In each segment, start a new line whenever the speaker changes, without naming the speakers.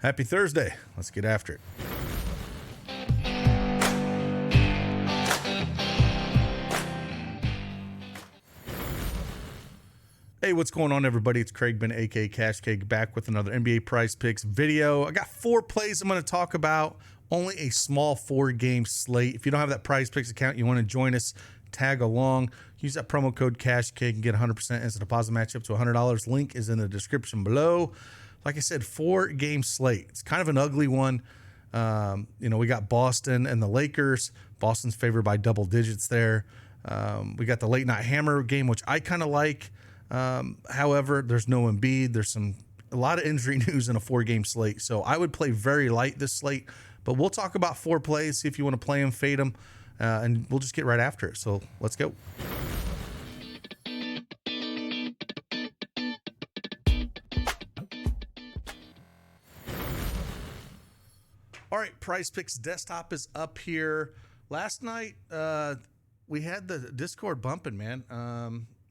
Happy Thursday. Let's get after it. Hey, what's going on, everybody? It's Craig Ben, aka Cash Cake, back with another NBA Prize Picks video. I got 4 plays I'm going to talk about. Only a small 4-game slate. If you don't have that Prize Picks account, you want to join us, tag along. Use that promo code Cash Cake and get 100% instant deposit match up to $100. Link is in the description below. Like I said, 4-game slate. It's kind of an ugly one. We got Boston and the Lakers. Boston's favored by double digits there. We got the late night hammer game, which I kind of like. However, there's no Embiid. There's a lot of injury news in a 4-game slate. So I would play very light this slate, but we'll talk about 4 plays, see if you want to play them, fade them, and we'll just get right after it. So let's go. All right, PrizePicks desktop is up here. Last night, we had the Discord bumping, man.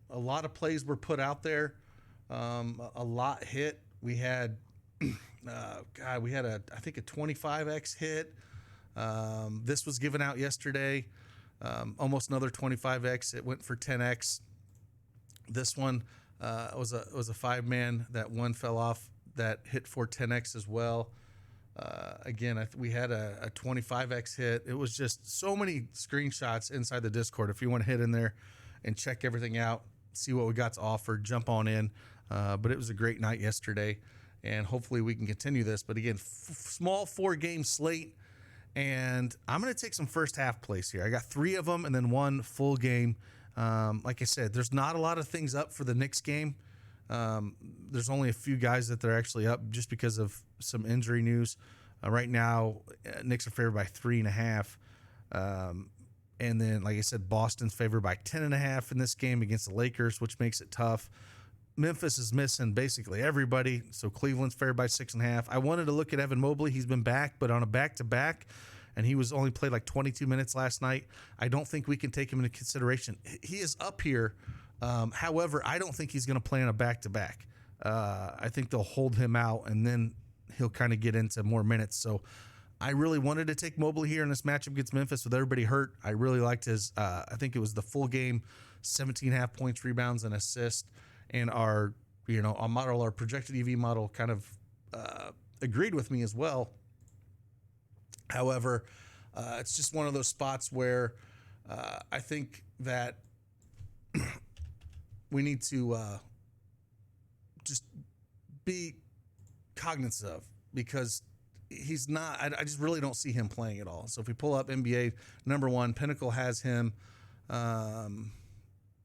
A lot of plays were put out there. A lot hit. We had, I think a 25x hit. This was given out yesterday. Almost another 25x. It went for 10x. This one was a 5-man. That one fell off. That hit for 10x as well. Again, we had a 25x hit. It was just so many screenshots inside the Discord. If you want to hit in there and check everything out, see what we got to offer, jump on in. But it was a great night yesterday, and hopefully we can continue this. But again, small 4-game slate, and I'm going to take some first half plays here. I got 3 of them and then 1 full game. Like I said, there's not a lot of things up for the Knicks game. There's only a few guys that they're actually up just because of some injury news. Right now, Knicks are favored by 3.5. And then, like I said, Boston's favored by 10.5 in this game against the Lakers, which makes it tough. Memphis is missing basically everybody, so Cleveland's favored by 6.5. I wanted to look at Evan Mobley. He's been back, but on a back-to-back, and he was only played like 22 minutes last night. I don't think we can take him into consideration. He is up here. However, I don't think he's going to play on a back-to-back. I think they'll hold him out, and then he'll kind of get into more minutes. So I really wanted to take Mobley here in this matchup against Memphis with everybody hurt. I really liked his, I think it was the full game, 17.5 points, rebounds, and assists. And our model, our projected EV model kind of agreed with me as well. However, it's just one of those spots where I think that we need to just be cognizant of, because he's not, I just really don't see him playing at all. So if we pull up NBA number 1, Pinnacle has him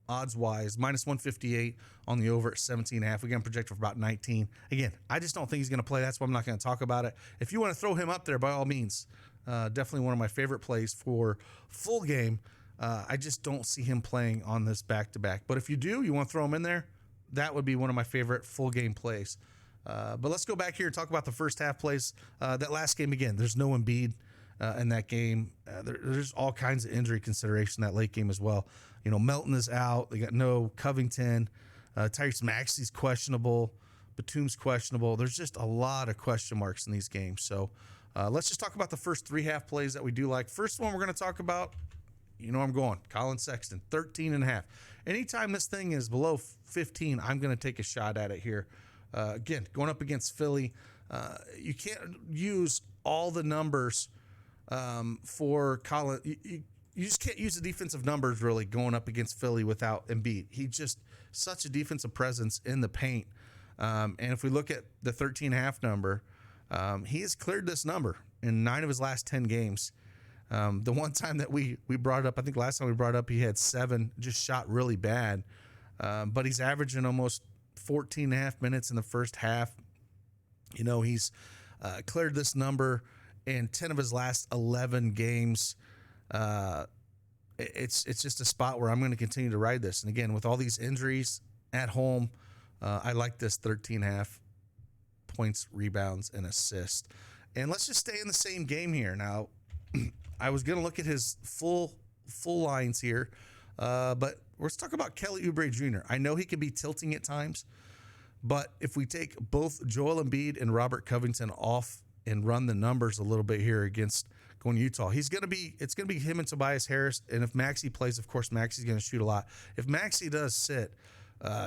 odds-wise -158 on the over at 17.5. Again, projected for about 19. Again, I just don't think he's going to play. That's why I'm not going to talk about it. If you want to throw him up there, by all means, definitely one of my favorite plays for full game. I just don't see him playing on this back-to-back. But if you do, you want to throw him in there, that would be one of my favorite full game plays. But let's go back here and talk about the first half plays. That last game, again, there's no Embiid in that game. There's all kinds of injury consideration that late game as well. Melton is out. They got no Covington. Tyrese Maxey's questionable. Batum's questionable. There's just a lot of question marks in these games. So let's just talk about the first 3 half plays that we do like. First one we're going to talk about, I'm going Colin Sexton, 13.5. Anytime this thing is below 15, I'm going to take a shot at it here. Again, going up against Philly, you can't use all the numbers for Colin. You just can't use the defensive numbers really going up against Philly without Embiid. He's just such a defensive presence in the paint. And if we look at the 13.5 number, he has cleared this number in 9 of his last 10 games. The one time that we brought it up, I think last time we brought it up, he had 7, just shot really bad. But he's averaging almost 14.5 minutes in the first half. He's cleared this number in 10 of his last 11 games. It's just a spot where I'm going to continue to ride this. And again, with all these injuries at home, I like this 13.5 points, rebounds, and assists. And let's just stay in the same game here. Now, I was going to look at his full lines here, but let's talk about Kelly Oubre Jr. I know he can be tilting at times, But if we take both Joel Embiid and Robert Covington off and run the numbers a little bit here against going to Utah, it's going to be him and Tobias Harris. And if Maxey plays, of course, Maxey's going to shoot a lot. If Maxey does sit,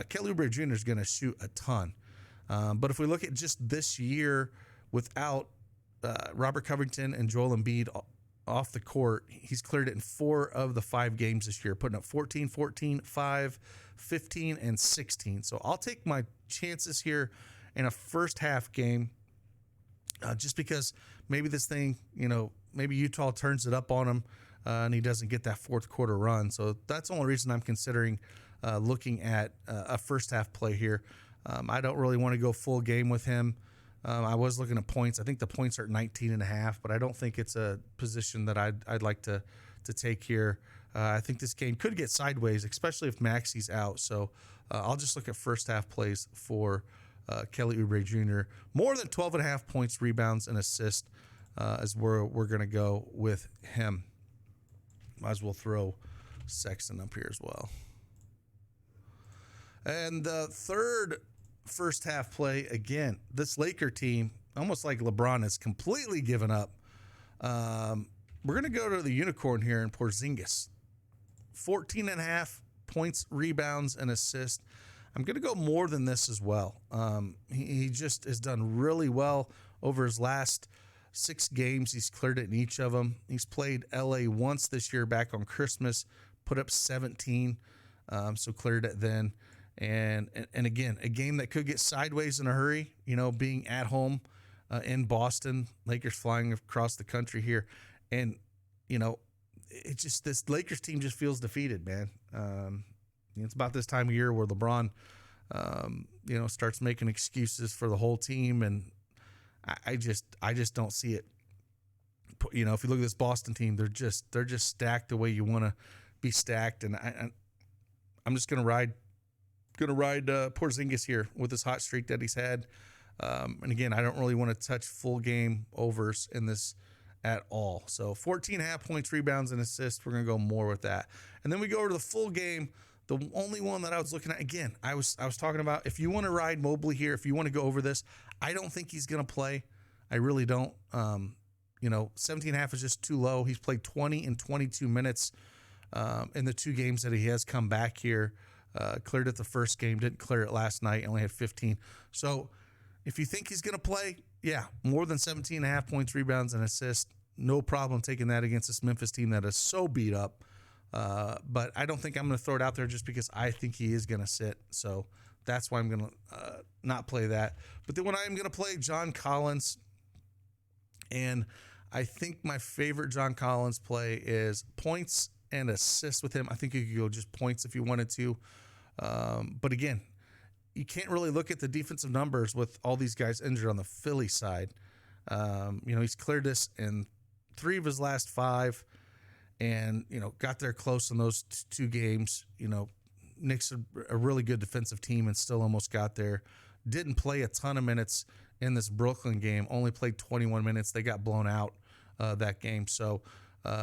Kelly Oubre Jr. is going to shoot a ton. But if we look at just this year without Robert Covington and Joel Embiid off the court, he's cleared it in 4 of the 5 games this year, putting up 14, 14, 5, 15, and 16. So I'll take my chances here in a first half game just because maybe this thing, maybe Utah turns it up on him and he doesn't get that fourth quarter run. So that's the only reason I'm considering looking at a first half play here. I don't really want to go full game with him. I was looking at points. I think the points are at 19.5, but I don't think it's a position that I'd like to take here. I think this game could get sideways, especially if Maxey's out. So I'll just look at first half plays for Kelly Oubre Jr. More than 12.5 points, rebounds, and assists is where we're going to go with him. Might as well throw Sexton up here as well. And the third first half play, again, this Laker team, almost like LeBron, has completely given up. We're going to go to the unicorn here in Porzingis. 14.5 points, rebounds, and assists. I'm going to go more than this as well. He just has done really well over his last 6 games. He's cleared it in each of them. He's played LA once this year back on Christmas, put up 17, so cleared it then. And again, a game that could get sideways in a hurry, being at home in Boston, Lakers flying across the country here. And, it's just this Lakers team just feels defeated, man. It's about this time of year where LeBron, starts making excuses for the whole team. And I just don't see it. If you look at this Boston team, they're just stacked the way you want to be stacked. And I'm just going to ride Porzingis here with this hot streak that he's had. And again, I don't really want to touch full game overs in this at all. So 14.5 points, rebounds, and assists. We're going to go more with that. And then we go over to the full game. The only one that I was looking at, again, I was talking about, if you want to ride Mobley here, if you want to go over this, I don't think he's going to play. I really don't. 17.5 is just too low. He's played 20 and 22 minutes in the 2 games that he has come back here. Cleared it the first game, didn't clear it last night, only had 15. So if you think he's going to play, yeah, more than 17.5 points, rebounds, and assists, no problem taking that against this Memphis team that is so beat up. But I don't think I'm going to throw it out there just because I think he is going to sit. So that's why I'm going to not play that. But then when I'm going to play John Collins, and I think my favorite John Collins play is points and assists with him. I think you could go just points if you wanted to. But again, you can't really look at the defensive numbers with all these guys injured on the Philly side. He's cleared this in 3 of his last 5 and, got there close in those 2 games. Knicks a really good defensive team and still almost got there. Didn't play a ton of minutes in this Brooklyn game, only played 21 minutes. They got blown out that game. So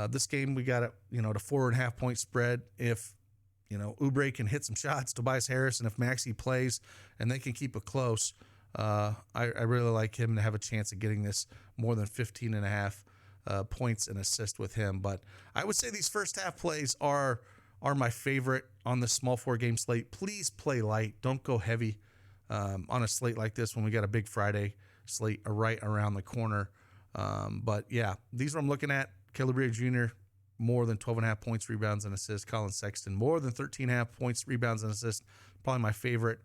this game we got it, to 4.5 point spread. If, Oubre can hit some shots, Tobias Harris, and if Maxey plays and they can keep it close, I really like him to have a chance of getting this more than 15.5 points and assist with him. But I would say these first half plays are my favorite on the small 4 game slate. Please play light. Don't go heavy on a slate like this when we got a big Friday slate right around the corner. But yeah, these are I'm looking at. Kelly Oubre Jr., more than 12.5 points, rebounds, and assists. Colin Sexton, more than 13.5 points, rebounds, and assists. Probably my favorite.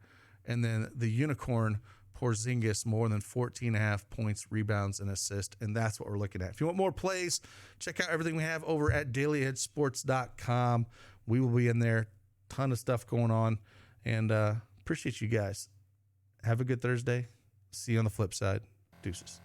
And then the unicorn, Porzingis, more than 14.5 points, rebounds, and assists. And that's what we're looking at. If you want more plays, check out everything we have over at dailyedgesports.com. We will be in there. Ton of stuff going on. And appreciate you guys. Have a good Thursday. See you on the flip side. Deuces.